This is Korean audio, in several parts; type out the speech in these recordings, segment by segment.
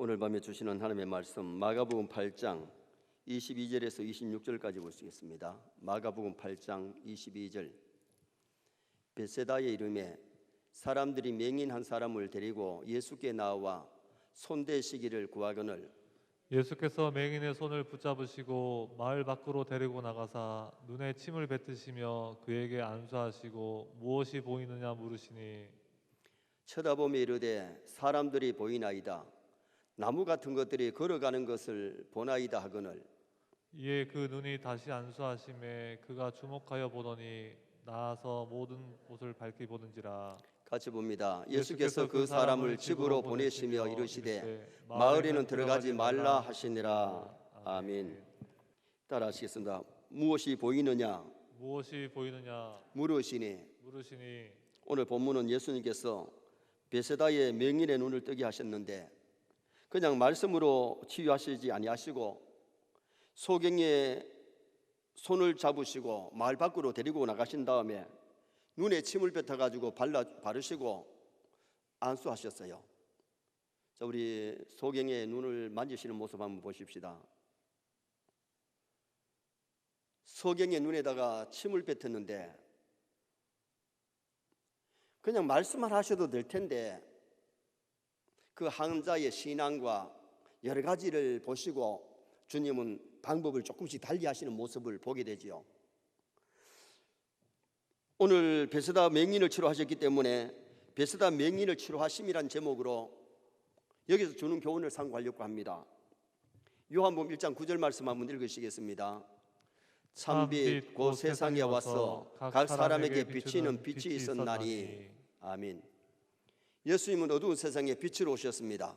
오늘 밤에 주시는 하나님의 말씀 마가복음 8장 22절에서 26절까지 보시겠습니다. 마가복음 8장 22절. 베세다의 이름에 사람들이 맹인 한 사람을 데리고 예수께 나와 손대시기를 구하거늘 예수께서 맹인의 손을 붙잡으시고 마을 밖으로 데리고 나가사 눈에 침을 뱉으시며 그에게 안수하시고 무엇이 보이느냐 물으시니 쳐다보며 이르되 사람들이 보이나이다. 나무 같은 것들이 걸어가는 것을 보나이다 하거늘 이에 그 눈이 다시 안수하심에 그가 주목하여 보더니 나아서 모든 곳을 밝히 보는지라. 같이 봅니다. 예수께서 그 사람을 집으로 보내시며 이르시되 마을에는 들어가지 말라 하시니라. 아멘. 따라하시겠습니다. 무엇이 보이느냐 무엇이 보이느냐 물으시니 물으시니 오늘 본문은 예수님께서 베세다의 맹인의 눈을 뜨게 하셨는데 그냥 말씀으로 치유하시지 아니하시고 소경의 손을 잡으시고 마을 밖으로 데리고 나가신 다음에 눈에 침을 뱉어가지고 바르시고 안수하셨어요. 자, 우리 소경의 눈을 만지시는 모습 한번 보십시다. 소경의 눈에다가 침을 뱉었는데 그냥 말씀만 하셔도 될 텐데 그 환자의 신앙과 여러 가지를 보시고 주님은 방법을 조금씩 달리하시는 모습을 보게 되지요. 오늘 베세다 맹인을 치료하셨기 때문에 베세다 맹인을 치료하심이란 제목으로 여기서 주는 교훈을 상고하려고 합니다. 요한복음 1장 9절 말씀 한번 읽으시겠습니다. 참빛 곧 세상에 와서 각 사람에게 비치는 빛이 있었나니. 아멘. 예수님은 어두운 세상에 빛으로 오셨습니다.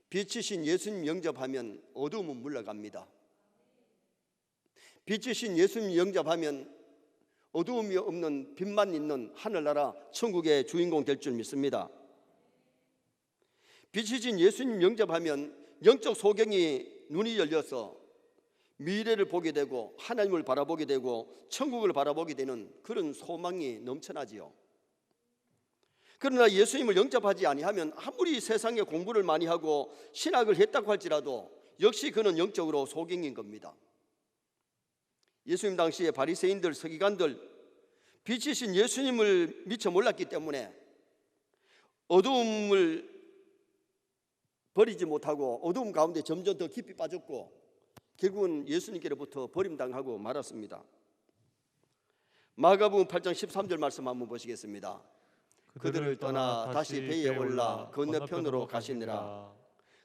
빛이신 예수님 영접하면 어두움은 물러갑니다. 빛이신 예수님 영접하면 어두움이 없는 빛만 있는 하늘나라 천국의 주인공 될 줄 믿습니다. 빛이신 예수님 영접하면 영적 소경이 눈이 열려서 미래를 보게 되고 하나님을 바라보게 되고 천국을 바라보게 되는 그런 소망이 넘쳐나지요. 그러나 예수님을 영접하지 아니하면 아무리 세상에 공부를 많이 하고 신학을 했다고 할지라도 역시 그는 영적으로 소경인 겁니다. 예수님 당시에 바리새인들, 서기관들 빛이신 예수님을 미처 몰랐기 때문에 어두움을 버리지 못하고 어두움 가운데 점점 더 깊이 빠졌고 결국은 예수님께로부터 버림당하고 말았습니다. 마가복음 8장 13절 말씀 한번 보시겠습니다. 그들을 떠나 다시 배에 올라 건너편으로 가시니라.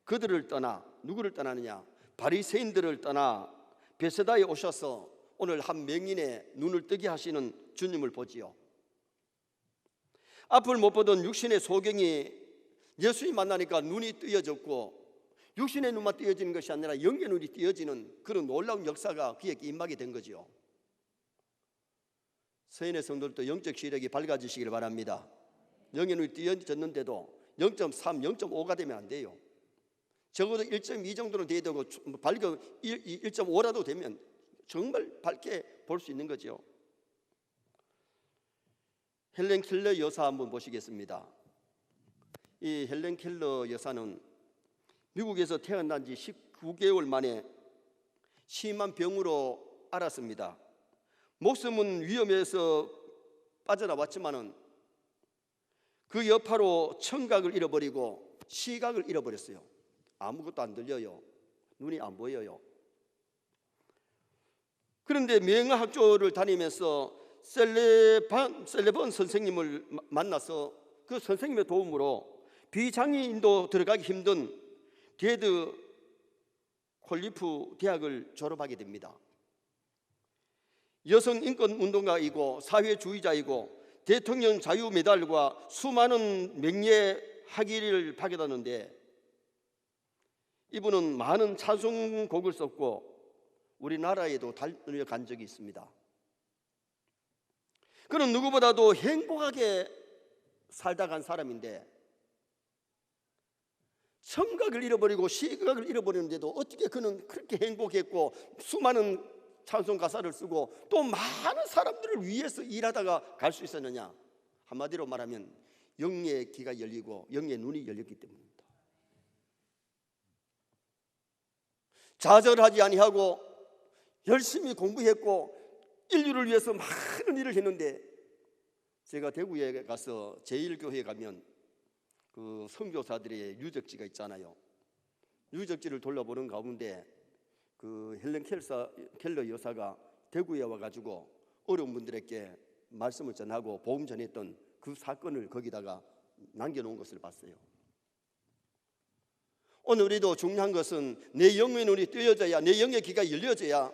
그들을 떠나 누구를 떠나느냐? 바리새인들을 떠나 베세다에 오셔서 오늘 한 맹인의 눈을 뜨게 하시는 주님을 보지요. 앞을 못 보던 육신의 소경이 예수님 만나니까 눈이 뜨여졌고 육신의 눈만 뜨여지는 것이 아니라 영의 눈이 뜨여지는 그런 놀라운 역사가 그에게 임하게 된 거지요. 서인의 성도들도 영적 시력이 밝아지시길 바랍니다. 영의 눈이 뜨여졌는데도 0.3, 0.5가 되면 안 돼요. 적어도 1.2 정도는 돼야 되고 1.5라도 되면 정말 밝게 볼 수 있는 거죠. 헬렌 켈러 여사 한번 보시겠습니다. 이 헬렌 켈러 여사는 미국에서 태어난 지 19개월 만에 심한 병으로 앓았습니다. 목숨은 위험해서 빠져나왔지만은 그 여파로 청각을 잃어버리고 시각을 잃어버렸어요. 아무것도 안 들려요. 눈이 안 보여요. 그런데 명예학교를 다니면서 셀레번 선생님을 만나서 그 선생님의 도움으로 비장애인도 들어가기 힘든 게드 콜리프 대학을 졸업하게 됩니다. 여성 인권 운동가이고 사회주의자이고 대통령 자유 메달과 수많은 명예 학위를 받았는데 이분은 많은 찬송곡을 썼고 우리나라에도 달려간 적이 있습니다. 그는 누구보다도 행복하게 살다 간 사람인데 청각을 잃어버리고 시각을 잃어버리는데도 어떻게 그는 그렇게 행복했고 수많은 찬송 가사를 쓰고 또 많은 사람들을 위해서 일하다가 갈 수 있었느냐? 한마디로 말하면 영의 귀가 열리고 영의 눈이 열렸기 때문입니다. 좌절하지 아니하고 열심히 공부했고 인류를 위해서 많은 일을 했는데, 제가 대구에 가서 제1교회에 가면 그 선교사들의 유적지가 있잖아요. 유적지를 돌려보는 가운데 그 헬렌 켈러 여사가 대구에 와가지고 어려운 분들에게 말씀을 전하고 복음 전했던 그 사건을 거기다가 남겨놓은 것을 봤어요. 오늘 우리도 중요한 것은 내 영의 눈이 뜨여져야, 내 영의 귀가 열려져야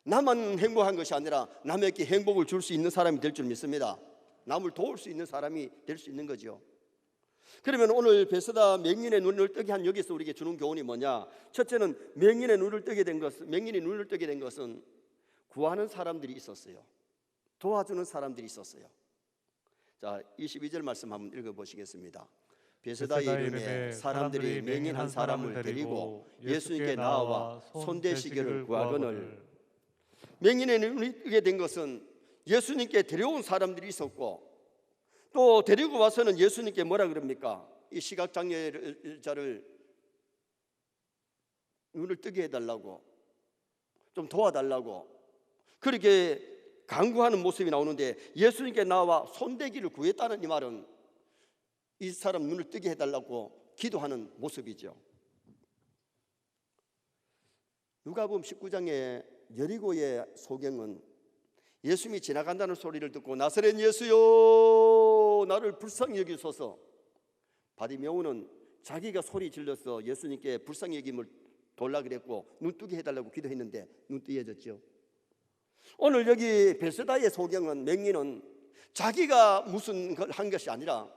나만 행복한 것이 아니라 남에게 행복을 줄 수 있는 사람이 될 줄 믿습니다. 남을 도울 수 있는 사람이 될 수 있는 거죠. 그러면 오늘 베스다 맹인의 눈을 뜨게 한 여기서 우리에게 주는 교훈이 뭐냐? 첫째는 맹인이 눈을 뜨게 된 것은 구하는 사람들이 있었어요. 도와주는 사람들이 있었어요. 자, 22절 말씀 한번 읽어보시겠습니다. 베스다의 이름에 사람들이 맹인 한 사람을 데리고 예수님께 나와 손대시기를 구하거늘. 맹인의 눈이 뜨게 된 것은 예수님께 데려온 사람들이 있었고, 또 데리고 와서는 예수님께 뭐라 그럽니까? 이 시각장애자를 눈을 뜨게 해달라고, 좀 도와달라고 그렇게 간구하는 모습이 나오는데, 예수님께 나와 손대기를 구했다는 이 말은 이 사람 눈을 뜨게 해달라고 기도하는 모습이죠. 누가복음 19장의 여리고의 소경은 예수님이 지나간다는 소리를 듣고 나사렛 예수여 나를 불쌍히 여기소서. 바디메오는 자기가 소리 질러서 예수님께 불쌍히 여김을 돌라 그랬고 눈 뜨게 해달라고 기도했는데 눈 뜨여졌죠. 오늘 여기 베스다의 소경은, 맹인은 자기가 무슨 걸 한 것이 아니라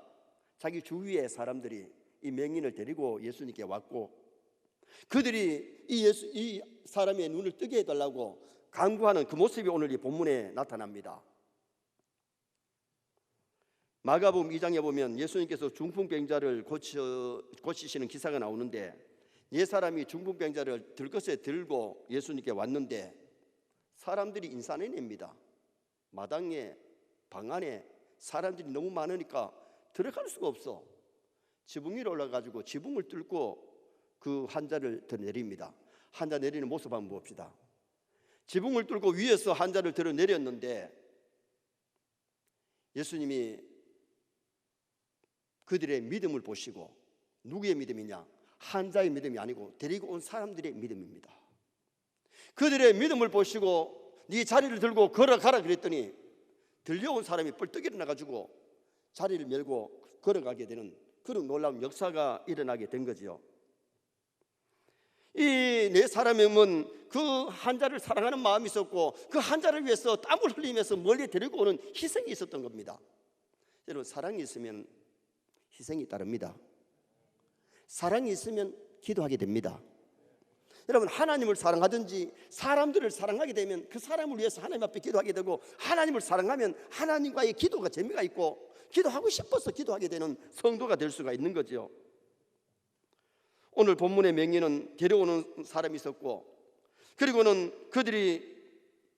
자기 주위의 사람들이 이 맹인을 데리고 예수님께 왔고, 그들이 이 사람의 눈을 뜨게 해달라고 간구하는 그 모습이 오늘 이 본문에 나타납니다. 마가복음 2장에 보면 예수님께서 중풍병자를 고치시는 기사가 나오는데, 옛 사람이 중풍병자를 들것에 들고 예수님께 왔는데 사람들이 인산해냅니다. 마당에, 방 안에 사람들이 너무 많으니까 들어갈 수가 없어. 지붕 위로 올라가지고 지붕을 뚫고 그 환자를 더 내립니다. 환자 내리는 모습 한번 봅시다. 지붕을 뚫고 위에서 환자를 들어 내렸는데, 예수님이 그들의 믿음을 보시고, 누구의 믿음이냐? 환자의 믿음이 아니고 데리고 온 사람들의 믿음입니다. 그들의 믿음을 보시고 네 자리를 들고 걸어가라 그랬더니 들려온 사람이 뻘떡 일어나가지고 자리를 밀고 걸어가게 되는 그런 놀라운 역사가 일어나게 된 거죠. 이 네 사람의 몸은 그 환자를 사랑하는 마음이 있었고, 그 환자를 위해서 땀을 흘리면서 멀리 데리고 오는 희생이 있었던 겁니다. 여러분, 사랑이 있으면 희생이 따릅니다. 사랑이 있으면 기도하게 됩니다. 여러분, 하나님을 사랑하든지 사람들을 사랑하게 되면 그 사람을 위해서 하나님 앞에 기도하게 되고, 하나님을 사랑하면 하나님과의 기도가 재미가 있고 기도하고 싶어서 기도하게 되는 성도가 될 수가 있는 거죠. 오늘 본문의 맹인은 데려오는 사람이 있었고, 그리고는 그들이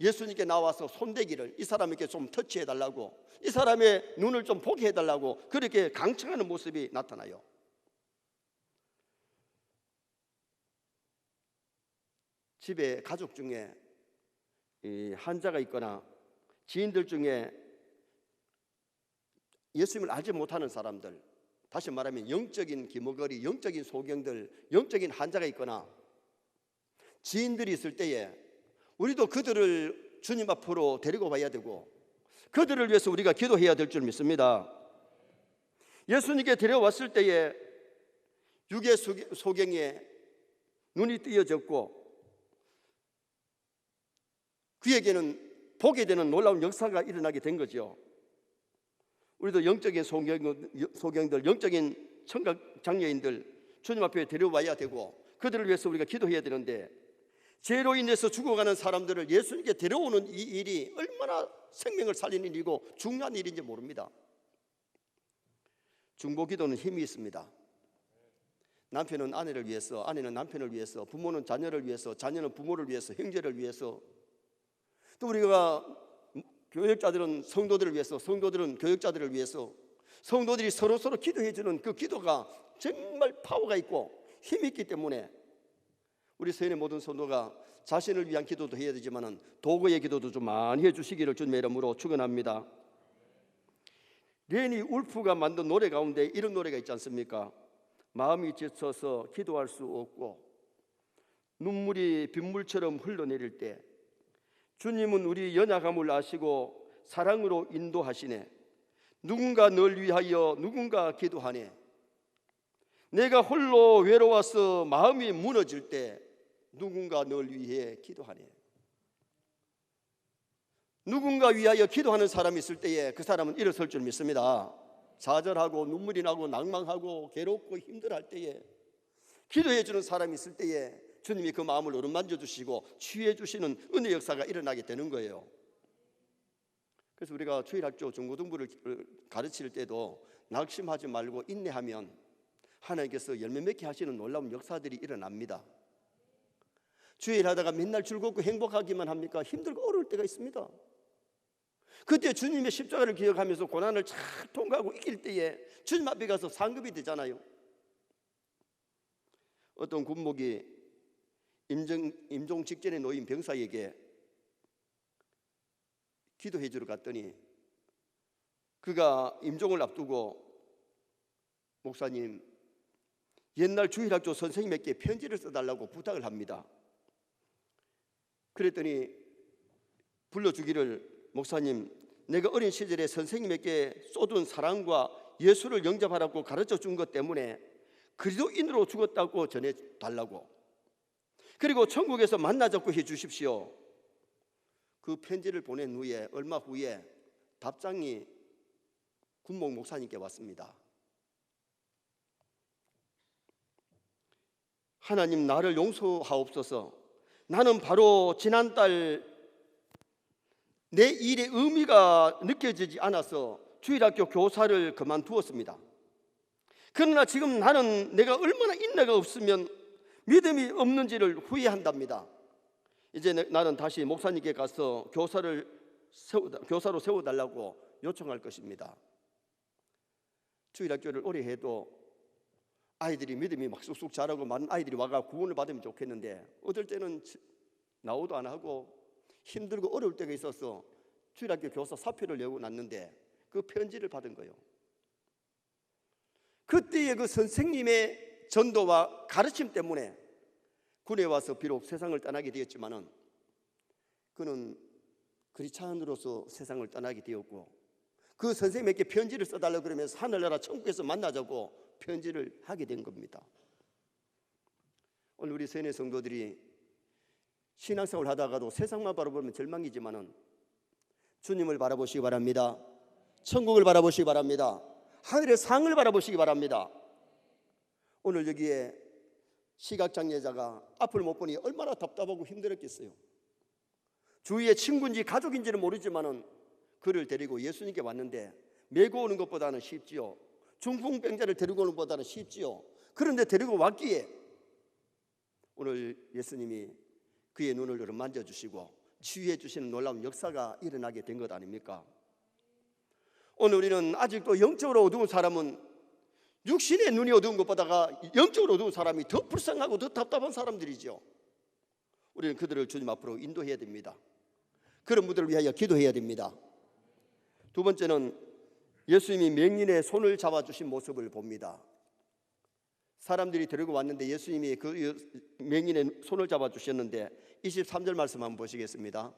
예수님께 나와서 손대기를 이 사람에게 좀 터치해달라고, 이 사람의 눈을 좀 보게 해달라고 그렇게 강청하는 모습이 나타나요. 집에 가족 중에 환자가 있거나 지인들 중에 예수님을 알지 못하는 사람들, 다시 말하면 영적인 기머거리, 영적인 소경들, 영적인 환자가 있거나 지인들이 있을 때에 우리도 그들을 주님 앞으로 데리고 와야 되고 그들을 위해서 우리가 기도해야 될 줄 믿습니다. 예수님께 데려왔을 때에 육의 소경에 눈이 뜨여졌고 그에게는 보게 되는 놀라운 역사가 일어나게 된 거죠. 우리도 영적인 소경들, 영적인 청각 장애인들 주님 앞에 데려와야 되고 그들을 위해서 우리가 기도해야 되는데, 죄로 인해서 죽어가는 사람들을 예수님께 데려오는 이 일이 얼마나 생명을 살리는 일이고 중요한 일인지 모릅니다. 중보기도는 힘이 있습니다. 남편은 아내를 위해서, 아내는 남편을 위해서, 부모는 자녀를 위해서, 자녀는 부모를 위해서, 형제를 위해서, 또 우리가 교역자들은 성도들을 위해서, 성도들은 교역자들을 위해서, 성도들이 서로 기도해 주는 그 기도가 정말 파워가 있고 힘이 있기 때문에 우리 서인의 모든 성도가 자신을 위한 기도도 해야 되지만 도구의 기도도 좀 많이 해주시기를 주님의 이름으로 축원합니다. 레니 울프가 만든 노래 가운데 이런 노래가 있지 않습니까? 마음이 지쳐서 기도할 수 없고 눈물이 빗물처럼 흘러내릴 때 주님은 우리 연약함을 아시고 사랑으로 인도하시네. 누군가 널 위하여 누군가 기도하네. 내가 홀로 외로워서 마음이 무너질 때 누군가 널 위해 기도하네. 누군가 위하여 기도하는 사람이 있을 때에 그 사람은 일어설 줄 믿습니다. 좌절하고 눈물이 나고 낭망하고 괴롭고 힘들어할 때에 기도해 주는 사람이 있을 때에 주님이 그 마음을 어루만져 주시고 치유해 주시는 은혜 역사가 일어나게 되는 거예요. 그래서 우리가 주일학교 중고등부를 가르칠 때도 낙심하지 말고 인내하면 하나님께서 열매 맺게 하시는 놀라운 역사들이 일어납니다. 주일하다가 맨날 즐겁고 행복하기만 합니까? 힘들고 어려울 때가 있습니다. 그때 주님의 십자가를 기억하면서 고난을 잘 통과하고 이길 때에 주님 앞에 가서 상급이 되잖아요. 어떤 군목이 임종 직전에 놓인 병사에게 기도해 주러 갔더니 그가 임종을 앞두고 목사님, 옛날 주일학교 선생님에게 편지를 써달라고 부탁을 합니다. 그랬더니 불러주기를, 목사님, 내가 어린 시절에 선생님에게 쏟은 사랑과 예수를 영접하라고 가르쳐 준 것 때문에 그리스도인으로 죽었다고 전해달라고, 그리고 천국에서 만나자고 해주십시오. 그 편지를 보낸 후에 얼마 후에 답장이 군목 목사님께 왔습니다. 하나님, 나를 용서하옵소서. 나는 바로 지난달 내 일의 의미가 느껴지지 않아서 주일학교 교사를 그만두었습니다. 그러나 지금 나는 내가 얼마나 인내가 없으면 믿음이 없는지를 후회한답니다. 이제 나는 다시 목사님께 가서 교사로 세워달라고 요청할 것입니다. 주일학교를 오래 해도 아이들이 믿음이 막 쑥쑥 자라고 많은 아이들이 와가 구원을 받으면 좋겠는데 어떨 때는 나오도 안 하고 힘들고 어려울 때가 있어서 주일학교 교사 사표를 내고 났는데 그 편지를 받은 거예요. 그때의 그 선생님의 전도와 가르침 때문에 군에 와서 비록 세상을 떠나게 되었지만은 그는 크리스찬으로서 세상을 떠나게 되었고, 그 선생님에게 편지를 써달라고 그러면서 하늘나라 천국에서 만나자고 편지를 하게 된 겁니다. 오늘 우리 세뇌 성도들이 신앙생활 하다가도 세상만 바라보면 절망이지만은 주님을 바라보시기 바랍니다. 천국을 바라보시기 바랍니다. 하늘의 상을 바라보시기 바랍니다. 오늘 여기에 시각장애자가 앞을 못 보니 얼마나 답답하고 힘들었겠어요. 주위에 친구인지 가족인지는 모르지만은 그를 데리고 예수님께 왔는데 메고 오는 것보다는 쉽지요. 중풍병자를 데리고 오는 것보다는 쉽지요. 그런데 데리고 왔기에 오늘 예수님이 그의 눈을 어루만져 주시고 치유해 주시는 놀라운 역사가 일어나게 된 것 아닙니까? 오늘 우리는 아직도 영적으로 어두운 사람은 육신의 눈이 어두운 것보다가 영적으로 어두운 사람이 더 불쌍하고 더 답답한 사람들이죠. 우리는 그들을 주님 앞으로 인도해야 됩니다. 그런 분들을 위하여 기도해야 됩니다. 두 번째는 예수님이 맹인의 손을 잡아주신 모습을 봅니다. 사람들이 데리고 왔는데 예수님이 그 맹인의 손을 잡아주셨는데 23절 말씀 한번 보시겠습니다.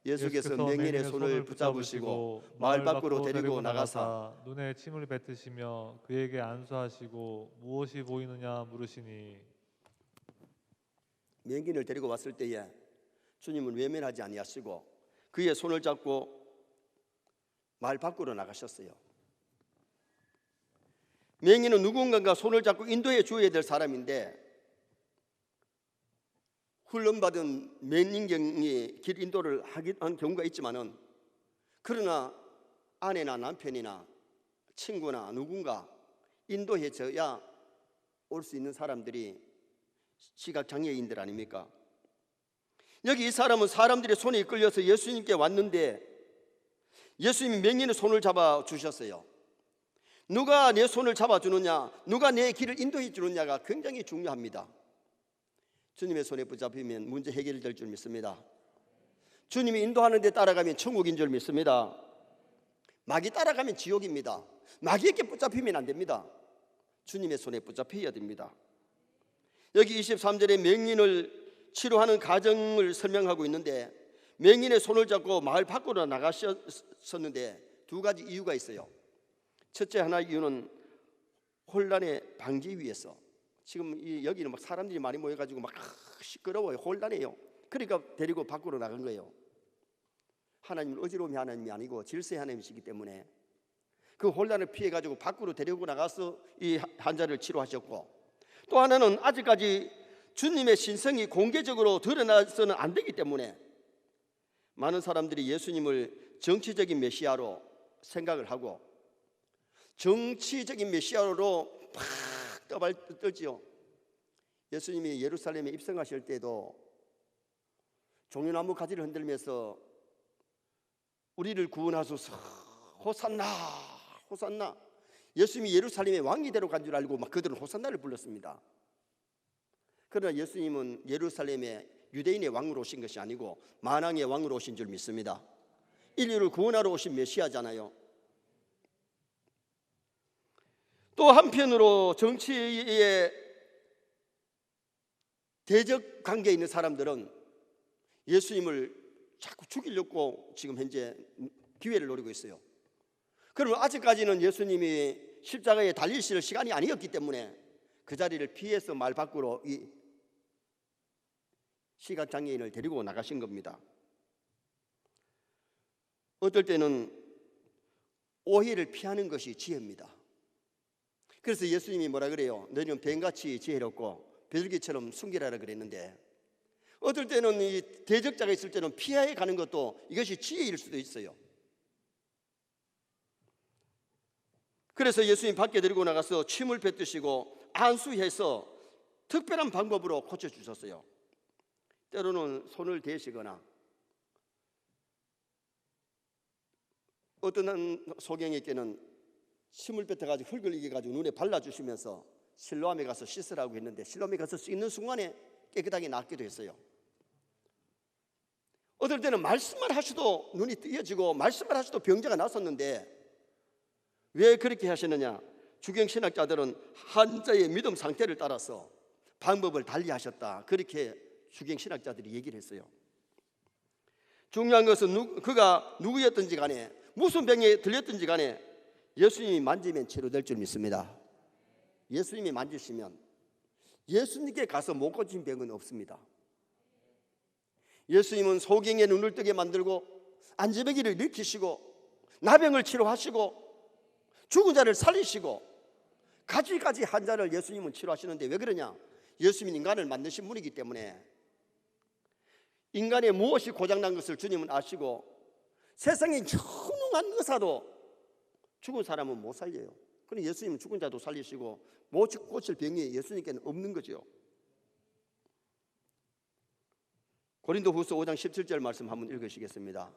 예수께서 맹인의 손을 붙잡으시고 마을 밖으로 데리고 나가사 눈에 침을 뱉으시며 그에게 안수하시고 무엇이 보이느냐 물으시니, 맹인을 데리고 왔을 때에 주님은 외면하지 아니하시고 그의 손을 잡고 마을 밖으로 나가셨어요. 맹인은 누군가가 손을 잡고 인도해 주어야 될 사람인데 훈련받은 맹인경이 길 인도를 한 경우가 있지만은, 그러나 아내나 남편이나 친구나 누군가 인도해 줘야 올 수 있는 사람들이 시각장애인들 아닙니까? 여기 이 사람은 사람들의 손에 이끌려서 예수님께 왔는데 예수님이 맹인의 손을 잡아 주셨어요. 누가 내 손을 잡아 주느냐, 누가 내 길을 인도해 주느냐가 굉장히 중요합니다. 주님의 손에 붙잡히면 문제 해결될 줄 믿습니다. 주님이 인도하는 데 따라가면 천국인 줄 믿습니다. 마귀 따라가면 지옥입니다. 마귀에게 붙잡히면 안 됩니다. 주님의 손에 붙잡혀야 됩니다. 여기 23절에 맹인을 치료하는 과정을 설명하고 있는데, 맹인의 손을 잡고 마을 밖으로 나가셨었는데 두 가지 이유가 있어요. 첫째 하나 이유는 혼란의 방지 위해서. 지금 여기는 막 사람들이 많이 모여가지고 막 시끄러워요. 혼란해요. 그러니까 데리고 밖으로 나간 거예요. 하나님은 어지러움이 하나님이 아니고 질서의 하나님이시기 때문에 그 혼란을 피해가지고 밖으로 데리고 나가서 이 환자를 치료하셨고, 또 하나는 아직까지 주님의 신성이 공개적으로 드러나서는 안 되기 때문에 많은 사람들이 예수님을 정치적인 메시아로 생각을 하고 정치적인 메시아로 팍 떨지요. 예수님이 예루살렘에 입성하실 때도 종려나무 가지를 흔들면서 우리를 구원하소서, 호산나 호산나. 예수님이 예루살렘의 왕이 되러 간 줄 알고 막 그들은 호산나를 불렀습니다. 그러나 예수님은 예루살렘의 유대인의 왕으로 오신 것이 아니고 만왕의 왕으로 오신 줄 믿습니다. 인류를 구원하러 오신 메시아잖아요. 또 한편으로 정치에 대적 관계에 있는 사람들은 예수님을 자꾸 죽이려고 지금 현재 기회를 노리고 있어요. 그러면 아직까지는 예수님이 십자가에 달리실 시간이 아니었기 때문에 그 자리를 피해서 말 밖으로 이 시각장애인을 데리고 나가신 겁니다. 어떨 때는 오해를 피하는 것이 지혜입니다. 그래서 예수님이 뭐라 그래요? 너희는 뱀같이 지혜롭고 비둘기처럼 순결하라 그랬는데, 어떨 때는 이 대적자가 있을 때는 피해 가는 것도 이것이 지혜일 수도 있어요. 그래서 예수님 밖에 데리고 나가서 침을 뱉으시고 안수해서 특별한 방법으로 고쳐주셨어요. 때로는 손을 대시거나, 어떤 소경에게는 침을 뱉어가지고 흙을 이겨가지고 눈에 발라주시면서 실로암에 가서 씻으라고 했는데 실로암에 가서 씻는 순간에 깨끗하게 낫기도 했어요. 어떨 때는 말씀만 하셔도 눈이 뜨여지고 말씀만 하셔도 병자가 났었는데 왜 그렇게 하시느냐? 주경신학자들은 환자의 믿음 상태를 따라서 방법을 달리 하셨다, 그렇게 주경신학자들이 얘기를 했어요. 중요한 것은 그가 누구였든지 간에 무슨 병에 들렸든지 간에 예수님이 만지면 치료될 줄 믿습니다. 예수님이 만지시면 예수님께 가서 못 고친 병은 없습니다. 예수님은 소경의 눈을 뜨게 만들고 안지배기를 일으키시고 나병을 치료하시고 죽은 자를 살리시고 가지가지 환자를 예수님은 치료하시는데 왜 그러냐? 예수님은 인간을 만드신 분이기 때문에 인간의 무엇이 고장난 것을 주님은 아시고 세상에 현웅한 의사도 죽은 사람은 못 살려요. 그럼 예수님은 죽은 자도 살리시고 못 고칠 병이 예수님께는 없는 거죠. 고린도후서 5장 17절 말씀 한번 읽으시겠습니다.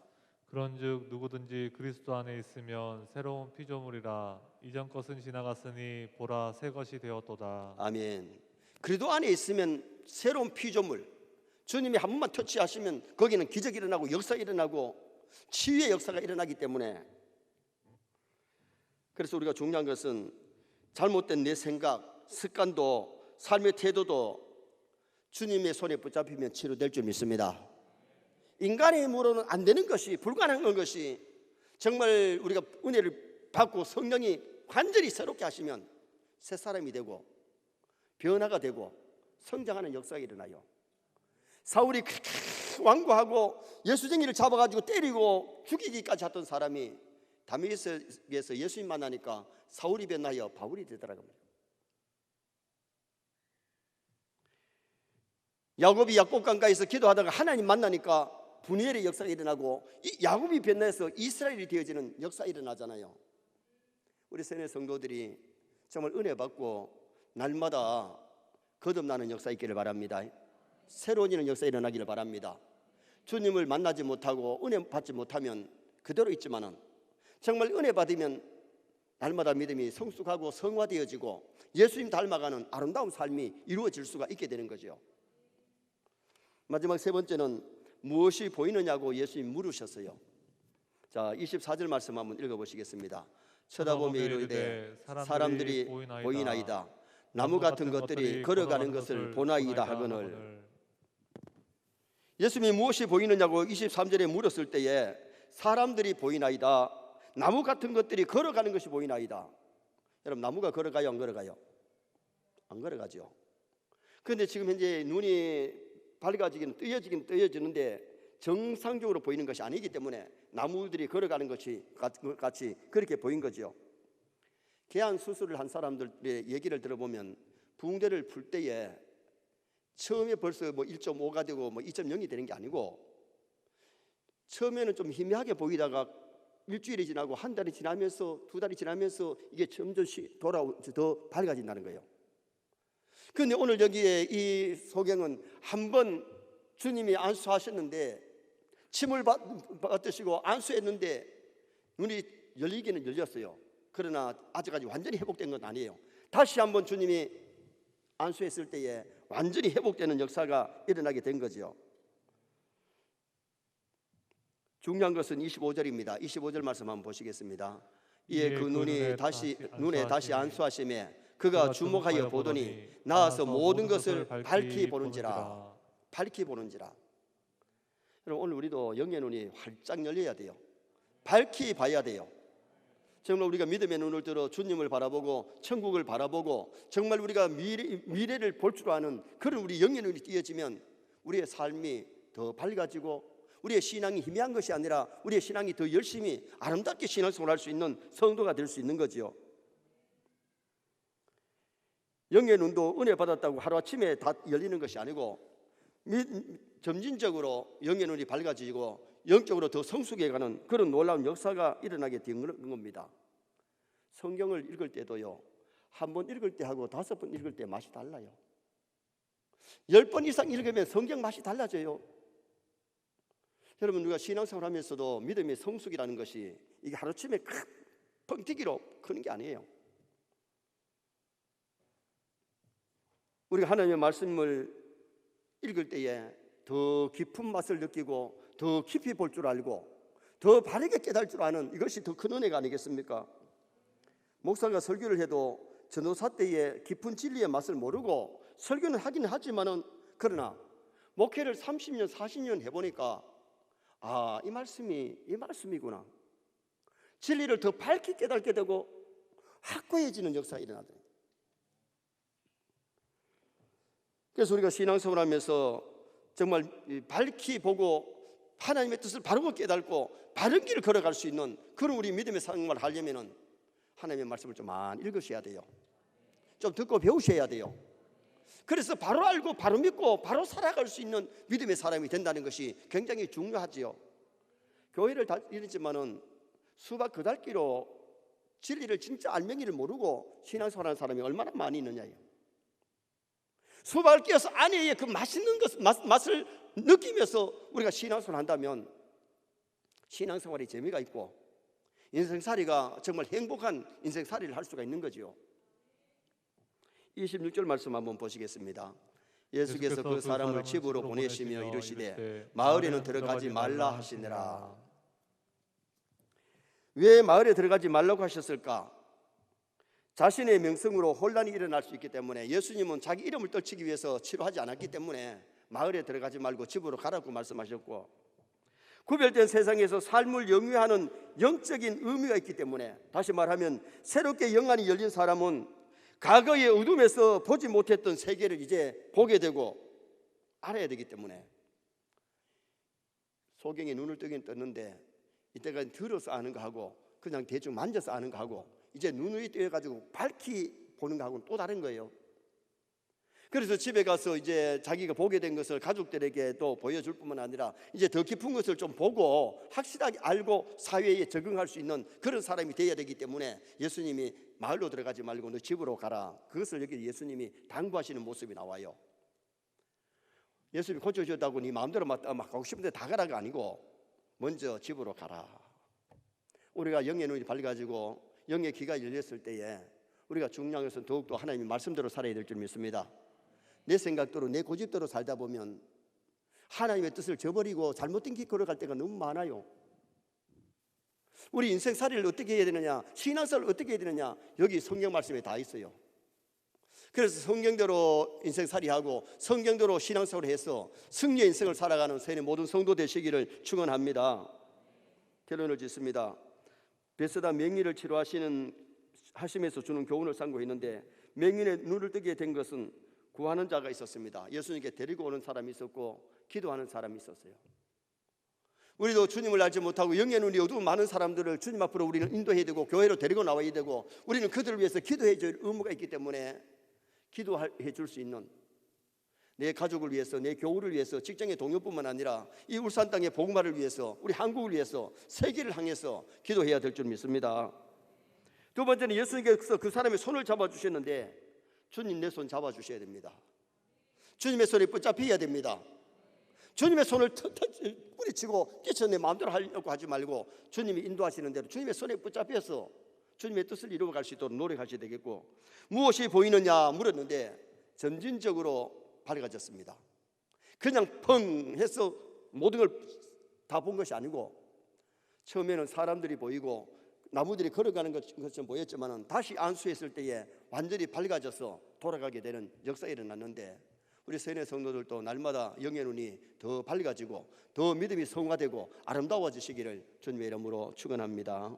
그런즉 누구든지 그리스도 안에 있으면 새로운 피조물이라, 이전 것은 지나갔으니 보라 새 것이 되었도다. 아멘. 그리스도 안에 있으면 새로운 피조물, 주님이 한 번만 터치하시면 거기는 기적이 일어나고 역사가 일어나고 치유의 역사가 일어나기 때문에, 그래서 우리가 중요한 것은 잘못된 내 생각, 습관도 삶의 태도도 주님의 손에 붙잡히면 치료될 줄 믿습니다. 인간의 힘으로는 안 되는 것이, 불가능한 것이 정말 우리가 은혜를 받고 성령이 완전히 새롭게 하시면 새 사람이 되고 변화가 되고 성장하는 역사가 일어나요. 사울이 그렇게 완고하고 예수쟁이를 잡아가지고 때리고 죽이기까지 했던 사람이 다메섹에서 예수님 만나니까 사울이 변하여 바울이 되더라고요. 야곱이 약곡강가에서 기도하다가 하나님 만나니까 분이엘의 역사가 일어나고 이 야곱이 변해서 이스라엘이 되어지는 역사가 일어나잖아요. 우리 세뇌 성도들이 정말 은혜 받고 날마다 거듭나는 역사 있기를 바랍니다. 새로운 역사 일어나기를 바랍니다. 주님을 만나지 못하고 은혜 받지 못하면 그대로 있지만은 정말 은혜 받으면 날마다 믿음이 성숙하고 성화되어지고 예수님 닮아가는 아름다운 삶이 이루어질 수가 있게 되는 거죠. 마지막 세 번째는 무엇이 보이느냐고 예수님 물으셨어요. 자, 24절 말씀 한번 읽어보시겠습니다. 쳐다보며 이르되 사람들이 보이나이다. 나무 같은 것들이 걸어가는 것을 보나이다 하거늘. 예수님이 무엇이 보이느냐고 23절에 물었을 때에 사람들이 보이나이다. 나무 같은 것들이 걸어가는 것이 보이나이다. 여러분, 나무가 걸어가요, 안 걸어가요? 안 걸어가죠. 그런데 지금 현재 눈이 밝아지긴 뜨여지는데 정상적으로 보이는 것이 아니기 때문에 나무들이 걸어가는 것이 같이 그렇게 보인 거죠. 개안 수술을 한 사람들의 얘기를 들어보면 붕대를 풀 때에 처음에 벌써 뭐 1.5가 되고 뭐 2.0이 되는 게 아니고, 처음에는 좀 희미하게 보이다가 일주일이 지나고 한 달이 지나면서 두 달이 지나면서 이게 점점씩 더 밝아진다는 거예요. 그런데 오늘 여기에 이 소경은 한번 주님이 안수하셨는데, 침을 받으시고 안수했는데 눈이 열리기는 열렸어요. 그러나 아직까지 완전히 회복된 건 아니에요. 다시 한번 주님이 안수했을 때에 완전히 회복되는 역사가 일어나게 된 거죠. 중요한 것은 25절입니다. 25절 말씀 한번 보시겠습니다. 이에 그 눈에 다시 안수하심에 그가 주목하여 보더니 나와서 모든 것을 밝히 보는지라. 밝히 보는지라. 여러분, 오늘 우리도 영의 눈이 활짝 열려야 돼요. 밝히 봐야 돼요. 정말 우리가 믿음의 눈을 들어 주님을 바라보고 천국을 바라보고 정말 우리가 미래를 볼 줄 아는 그런 우리 영의 눈이 띄어지면 우리의 삶이 더 밝아지고 우리의 신앙이 희미한 것이 아니라 우리의 신앙이 더 열심히 아름답게 신앙생활할 수 있는 성도가 될 수 있는 거죠. 영의 눈도 은혜 받았다고 하루아침에 다 열리는 것이 아니고 점진적으로 영의 눈이 밝아지고 영적으로 더 성숙해가는 그런 놀라운 역사가 일어나게 된 겁니다. 성경을 읽을 때도요, 한 번 읽을 때하고 5번 읽을 때 맛이 달라요. 10번 이상 읽으면 성경 맛이 달라져요. 여러분, 우리가 신앙생활 하면서도 믿음의 성숙이라는 것이 이게 하루쯤에 펑튀기로 크는 게 아니에요. 우리가 하나님의 말씀을 읽을 때에 더 깊은 맛을 느끼고 더 깊이 볼 줄 알고 더 바르게 깨달을 줄 아는 이것이 더 큰 은혜가 아니겠습니까? 목사가 설교를 해도 전도사 때에 깊은 진리의 맛을 모르고 설교는 하긴 하지만은, 그러나 목회를 30년 40년 해보니까 이 말씀이구나. 진리를 더 밝게 깨닫게 되고 확고해지는 역사가 일어나더라고요. 그래서 우리가 신앙생활하면서 정말 밝히 보고 하나님의 뜻을 바르고 깨닫고 바른 길을 걸어갈 수 있는 그런 우리 믿음의 생활을 하려면 하나님의 말씀을 좀 많이 읽으셔야 돼요. 좀 듣고 배우셔야 돼요. 그래서 바로 알고 바로 믿고 바로 살아갈 수 있는 믿음의 사람이 된다는 것이 굉장히 중요하지요. 교회를 다니지만은 수박 그달기로 진리를 진짜 알맹이를 모르고 신앙생활하는 사람이 얼마나 많이 있느냐요. 수박을 끼워서 안에 그 맛있는 맛을 느끼면서 우리가 신앙생활을 한다면 신앙생활에 재미가 있고 인생살이가 정말 행복한 인생살이를 할 수가 있는 거죠. 26절 말씀 한번 보시겠습니다. 예수께서 그 사람을 집으로 보내시며 이르시되 마을에는 들어가지 말라 하시니라. 왜 마을에 들어가지 말라고 하셨을까? 자신의 명성으로 혼란이 일어날 수 있기 때문에, 예수님은 자기 이름을 떨치기 위해서 치료하지 않았기 때문에 마을에 들어가지 말고 집으로 가라고 말씀하셨고, 구별된 세상에서 삶을 영위하는 영적인 의미가 있기 때문에, 다시 말하면 새롭게 영안이 열린 사람은 과거의 어둠에서 보지 못했던 세계를 이제 보게 되고 알아야 되기 때문에, 소경이 눈을 뜨긴 떴는데 이때까지 들어서 아는 거하고 그냥 대충 만져서 아는 거하고 이제 눈이 뜨여가지고 밝히 보는 거하고는 또 다른 거예요. 그래서 집에 가서 이제 자기가 보게 된 것을 가족들에게 또 보여줄 뿐만 아니라 이제 더 깊은 것을 좀 보고 확실하게 알고 사회에 적응할 수 있는 그런 사람이 되어야 되기 때문에 예수님이 마을로 들어가지 말고 너 집으로 가라, 그것을 여기 예수님이 당부하시는 모습이 나와요. 예수님이 고쳐주셨다고 네 마음대로 막 가고 싶은데 다 가라가 아니고 먼저 집으로 가라. 우리가 영의 눈이 밝아지고 영의 귀가 열렸을 때에 우리가 중요한 것은 더욱더 하나님의 말씀대로 살아야 될 줄 믿습니다. 내 생각대로 내 고집대로 살다 보면 하나님의 뜻을 저버리고 잘못된 길 걸어갈 때가 너무 많아요. 우리 인생살이를 어떻게 해야 되느냐, 신앙생활을 어떻게 해야 되느냐, 여기 성경 말씀에 다 있어요. 그래서 성경대로 인생살이하고 성경대로 신앙생활을 해서 승리의 인생을 살아가는 세례 모든 성도 되시기를 축원합니다. 결론을 짓습니다. 베스다 맹인을 하시면서 주는 교훈을 삼고 있는데, 맹인의 눈을 뜨게 된 것은 구하는 자가 있었습니다. 예수님께 데리고 오는 사람이 있었고 기도하는 사람이 있었어요. 우리도 주님을 알지 못하고 영의 눈이 어두운 많은 사람들을 주님 앞으로 우리는 인도해야 되고 교회로 데리고 나와야 되고, 우리는 그들을 위해서 기도해 줄 의무가 있기 때문에 기도해 줄 수 있는, 내 가족을 위해서, 내 교우를 위해서, 직장의 동료뿐만 아니라 이 울산 땅의 복음화를 위해서, 우리 한국을 위해서, 세계를 향해서 기도해야 될 줄 믿습니다. 두 번째는 예수님께서 그 사람의 손을 잡아주셨는데, 주님 내 손 잡아주셔야 됩니다. 주님의 손에 붙잡혀야 됩니다. 주님의 손을 뿌리치고 끼쳐 내 마음대로 하려고 하지 말고, 주님이 인도하시는 대로 주님의 손에 붙잡혀서 주님의 뜻을 이루어갈 수 있도록 노력하셔야 되겠고, 무엇이 보이느냐 물었는데 점진적으로 밝아졌습니다. 그냥 펑 해서 모든 걸 다 본 것이 아니고, 처음에는 사람들이 보이고 나무들이 걸어가는 것처럼 보였지만 다시 안수했을 때에 완전히 밝아져서 돌아가게 되는 역사가 일어났는데, 우리 세뇌 성도들도 날마다 영의 눈이 더 밝아지고 더 믿음이 성화되고 아름다워지시기를 주님의 이름으로 축원합니다.